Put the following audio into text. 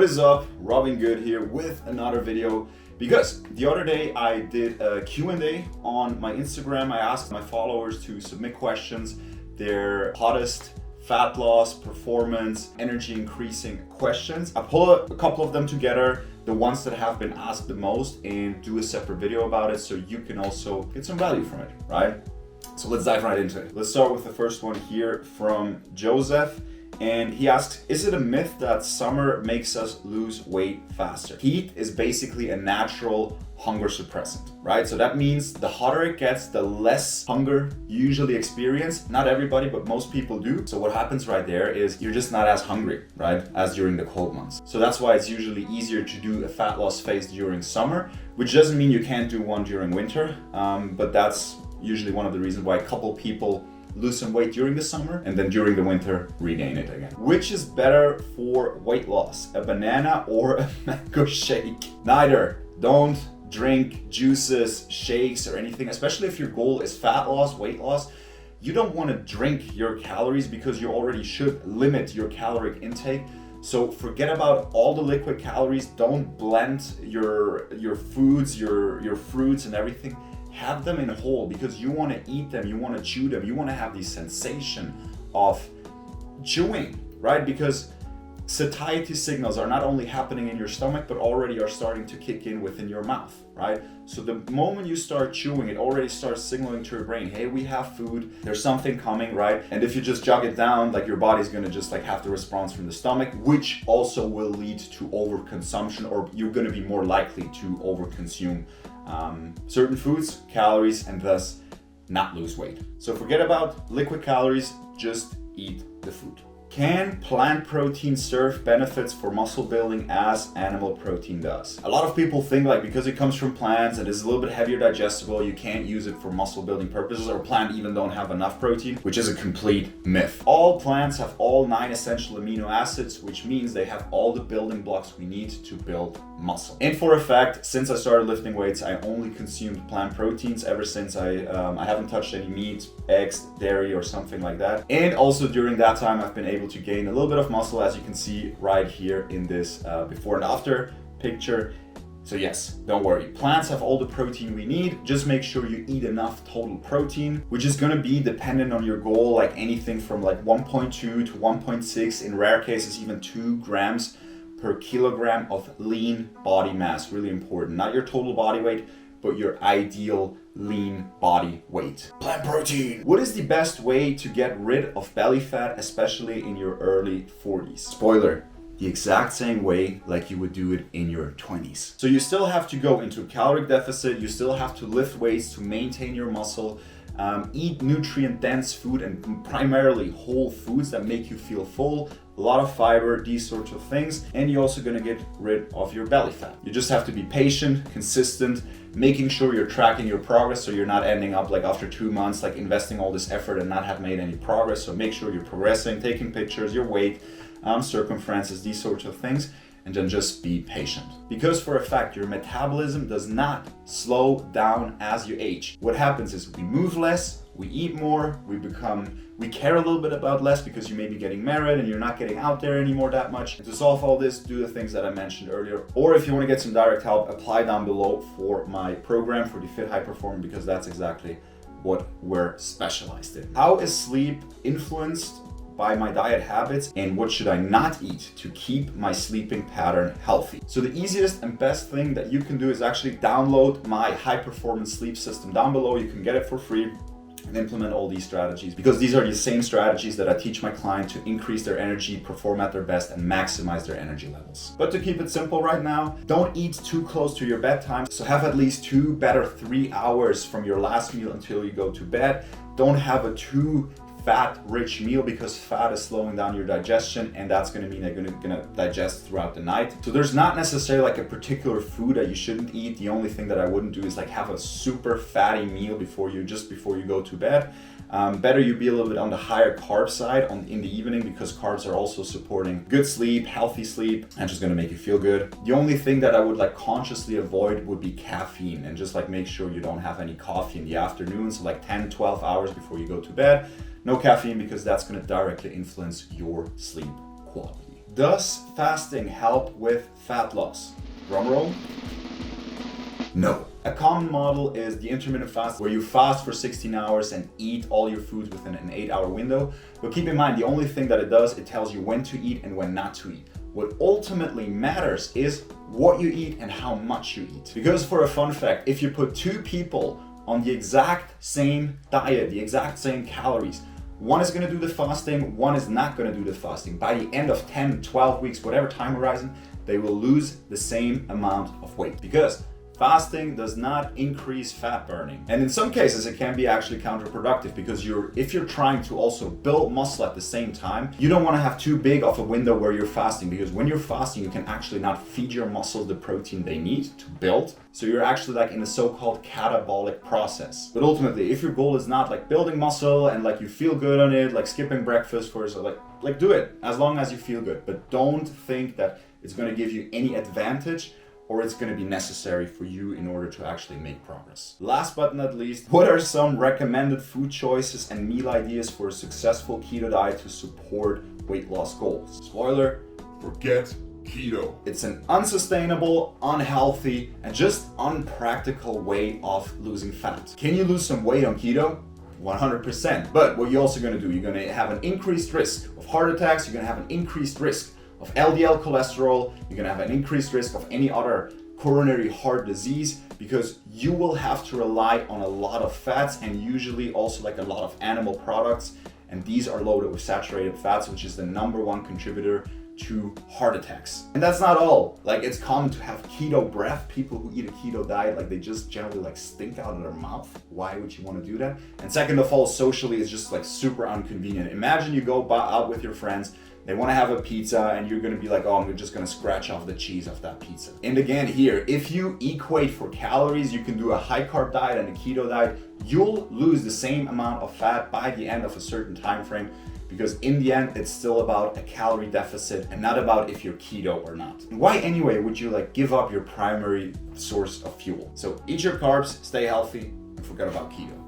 is up? Robin Good here with another video. Because the other day I did a Q&A on my Instagram. I asked my followers to submit questions, their hottest fat loss, performance, energy increasing questions. I pull a couple of them together, the ones that have been asked the most, and do a separate video about it so you can also get some value from it, right? So let's dive right into it. Let's start with the first one here from Joseph. And he asks, is it a myth that summer makes us lose weight faster? Heat is basically a natural hunger suppressant, right? So that means the hotter it gets, the less hunger you usually experience. Not everybody, but most people do. So what happens right there is you're just not as hungry, right, as during the cold months. So that's why it's usually easier to do a fat loss phase during summer, which doesn't mean you can't do one during winter, but that's usually one of the reasons why a couple people lose some weight during the summer and then during the winter regain it again. Which is better for weight loss, a banana or a mango shake? Neither. Don't drink juices, shakes, or anything, especially if your goal is fat loss, weight loss. You don't want to drink your calories because you already should limit your caloric intake. So forget about all the liquid calories. Don't blend your foods, your fruits and everything. Have them in whole because you want to eat them, you want to chew them, you want to have the sensation of chewing, right? Because satiety signals are not only happening in your stomach, but already are starting to kick in within your mouth, right? So the moment you start chewing, it already starts signaling to your brain, hey, we have food, there's something coming, right? And if you just jog it down, like your body's gonna just like have the response from the stomach, which also will lead to overconsumption, or you're gonna be more likely to overconsume certain foods, calories, and thus not lose weight. So forget about liquid calories, just eat the food. Can plant protein serve benefits for muscle building as animal protein does? A lot of people think like because it comes from plants and is a little bit heavier digestible, you can't use it for muscle building purposes, or plant even don't have enough protein, which is a complete myth. All plants have all 9 essential amino acids, which means they have all the building blocks we need to build muscle. And for a fact, since I started lifting weights, I only consumed plant proteins ever since. I haven't touched any meat, eggs, dairy, or something like that. And also during that time, I've been able to gain a little bit of muscle, as you can see right here in this before and after picture. So yes, don't worry. Plants have all the protein we need. Just make sure you eat enough total protein, which is gonna be dependent on your goal, like anything from like 1.2 to 1.6, in rare cases even 2 grams per kilogram of lean body mass. Really important. Not your total body weight, but your ideal lean body weight. Plant protein. What is the best way to get rid of belly fat, especially in your early 40s? Spoiler, the exact same way like you would do it in your 20s. So you still have to go into a caloric deficit, you still have to lift weights to maintain your muscle, eat nutrient dense food and primarily whole foods that make you feel full, a lot of fiber, these sorts of things, and you're also gonna get rid of your belly fat. You just have to be patient, consistent, making sure you're tracking your progress so you're not ending up like after 2 months like investing all this effort and not have made any progress. So make sure you're progressing, taking pictures, your weight, circumferences, these sorts of things, and then just be patient. Because for a fact, your metabolism does not slow down as you age. What happens is we move less, we eat more, we care a little bit about less because you may be getting married and you're not getting out there anymore that much. And to solve all this, do the things that I mentioned earlier. Or if you want to get some direct help, apply down below for my program for the Fit High Performer, because that's exactly what we're specialized in. How is sleep influenced by my diet habits, and what should I not eat to keep my sleeping pattern healthy? So the easiest and best thing that you can do is actually download my high performance sleep system. Down below, you can get it for free and implement all these strategies, because these are the same strategies that I teach my client to increase their energy, perform at their best, and maximize their energy levels. But to keep it simple right now, don't eat too close to your bedtime. So have at least 2, better 3 hours from your last meal until you go to bed. Don't have a too fat-rich meal, because fat is slowing down your digestion, and that's going to mean they're going to digest throughout the night. So there's not necessarily like a particular food that you shouldn't eat. The only thing that I wouldn't do is like have a super fatty meal before you go to bed. Better you be a little bit on the higher carb side in the evening, because carbs are also supporting good sleep, healthy sleep, and just gonna make you feel good. The only thing that I would like consciously avoid would be caffeine, and just like make sure you don't have any coffee in the afternoon. So like 10, 12 hours before you go to bed, no caffeine, because that's gonna directly influence your sleep quality. Does fasting help with fat loss? Drum roll. No. A common model is the intermittent fast, where you fast for 16 hours and eat all your foods within an 8-hour window. But keep in mind, the only thing that it does, it tells you when to eat and when not to eat. What ultimately matters is what you eat and how much you eat. Because for a fun fact, if you put two people on the exact same diet, the exact same calories, one is gonna do the fasting, one is not gonna do the fasting. By the end of 10, 12 weeks, whatever time horizon, they will lose the same amount of weight. Because fasting does not increase fat burning. And in some cases, it can be actually counterproductive, because if you're trying to also build muscle at the same time, you don't want to have too big of a window where you're fasting, because when you're fasting, you can actually not feed your muscles the protein they need to build. So you're actually like in a so-called catabolic process. But ultimately, if your goal is not like building muscle and like you feel good on it, like skipping breakfast for like do it as long as you feel good. But don't think that it's going to give you any advantage, or it's going to be necessary for you in order to actually make progress. Last but not least, what are some recommended food choices and meal ideas for a successful keto diet to support weight loss goals? Spoiler, forget keto. It's an unsustainable, unhealthy, and just unpractical way of losing fat. Can you lose some weight on keto? 100%. But what you're also going to do, you're going to have an increased risk of heart attacks, you're going to have an increased risk of LDL cholesterol, you're gonna have an increased risk of any other coronary heart disease, because you will have to rely on a lot of fats and usually also like a lot of animal products. And these are loaded with saturated fats, which is the #1 contributor to heart attacks. And that's not all. Like, it's common to have keto breath. People who eat a keto diet, like they just generally like stink out of their mouth. Why would you want to do that? And second of all, socially, it's just like super inconvenient. Imagine you go out with your friends, they want to have a pizza, and you're going to be like, oh, I'm just going to scratch off the cheese of that pizza. And again here, if you equate for calories, you can do a high carb diet and a keto diet. You'll lose the same amount of fat by the end of a certain time frame, because in the end, it's still about a calorie deficit and not about if you're keto or not. And why anyway would you like give up your primary source of fuel? So eat your carbs, stay healthy, and forget about keto.